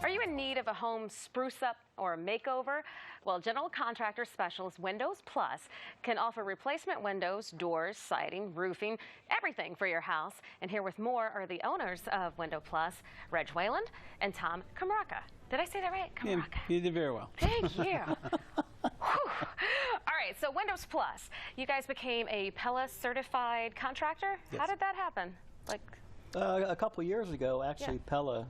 Are you in need of a home spruce up or makeover? Well, general contractor specialist Windows Plus can offer replacement windows, doors, siding, roofing, everything for your house. And here with more are the owners of Window Plus, Reg Wayland and Tom Camarca. Did I say that right? Camarca. Yeah, you did very well. Thank you. All right, so Windows Plus, you guys became a Pella certified contractor. Yes. How did that happen? A couple of years ago, actually, Pella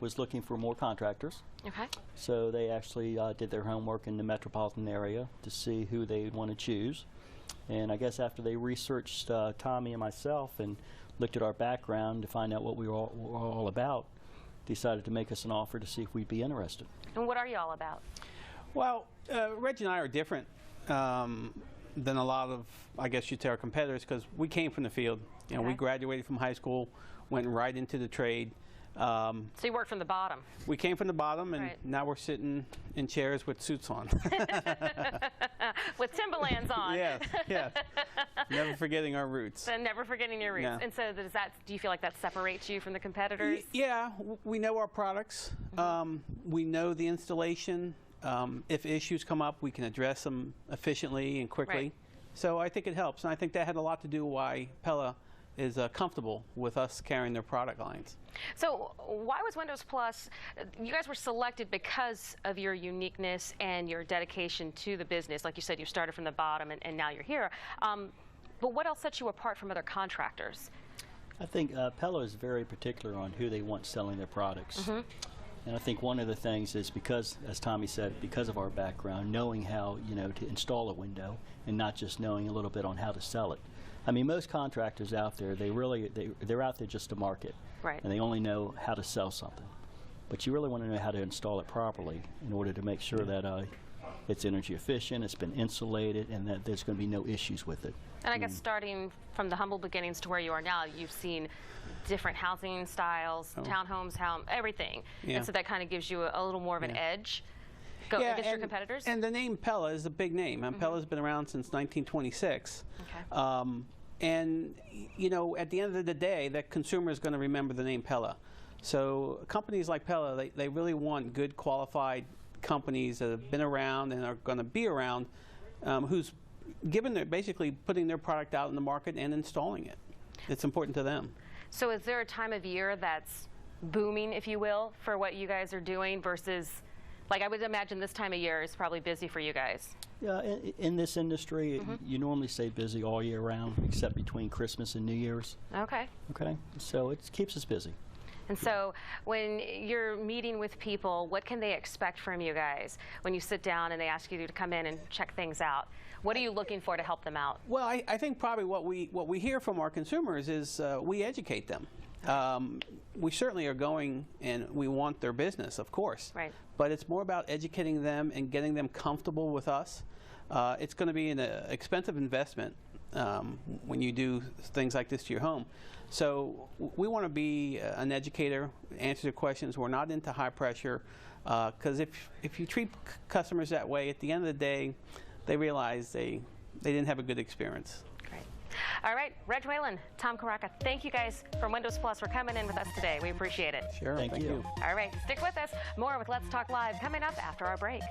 was looking for more contractors. Okay. So they actually did their homework in the metropolitan area to see who they want to choose. And I guess after they researched Tommy and myself and looked at our background to find out what we were all about, decided to make us an offer to see if we'd be interested. And what are you all about? Well, Reg and I are different than a lot of, I guess you'd say, our competitors, because we came from the field. You know, we graduated from high school, went right into the trade. So you worked from the bottom. We came from the bottom, and now we're sitting in chairs with suits on. With Timberlands on. Yes, yes. Never forgetting our roots. And never forgetting your roots. Yeah. And so do you feel like that separates you from the competitors? Yeah, we know our products. We know the installation. If issues come up, we can address them efficiently and quickly. Right. So I think it helps. And I think that had a lot to do why Pella is comfortable with us carrying their product lines. So why was Windows Plus, you guys were selected because of your uniqueness and your dedication to the business. Like you said, you started from the bottom and now you're here. But what else sets you apart from other contractors? I think Pella is very particular on who they want selling their products. And I think one of the things is because, as Tommy said, because of our background, knowing how, to install a window and not just knowing a little bit on how to sell it. I mean, most contractors out there, they're out there just to market. Right. And they only know how to sell something. But you really want to know how to install it properly in order to make sure that it's energy efficient, it's been insulated, and that there's going to be no issues with it. And I guess starting from the humble beginnings to where you are now, you've seen different housing styles, townhomes, everything. Yeah. And so that kind of gives you a little more of an edge against your competitors? And the name Pella is a big name. Pella's been around since 1926. Okay. And, at the end of the day, that consumer is going to remember the name Pella. So companies like Pella, they really want good, qualified companies that have been around and are going to be around, who's basically putting their product out in the market and installing it. It's important to them. So is there a time of year that's booming, if you will, for what you guys are doing versus, like I would imagine this time of year is probably busy for you guys? Yeah, in this industry, you normally stay busy all year round, except between Christmas and New Year's. Okay. Okay, so it keeps us busy. And so when you're meeting with people, what can they expect from you guys when you sit down and they ask you to come in and check things out? What are you looking for to help them out? Well, I think probably what we hear from our consumers is we educate them. We certainly are going and we want their business, of course. Right. But it's more about educating them and getting them comfortable with us. It's going to be an expensive investment when you do things like this to your home. So we want to be an educator, answer the questions. We're not into high pressure, because if you treat customers that way, at the end of the day, they realize they didn't have a good experience. Great. All right, Reg Wayland, Tom Camarca, thank you guys from Windows Plus for coming in with us today. We appreciate it. Sure, thank you. All right, stick with us. More with Let's Talk Live coming up after our break.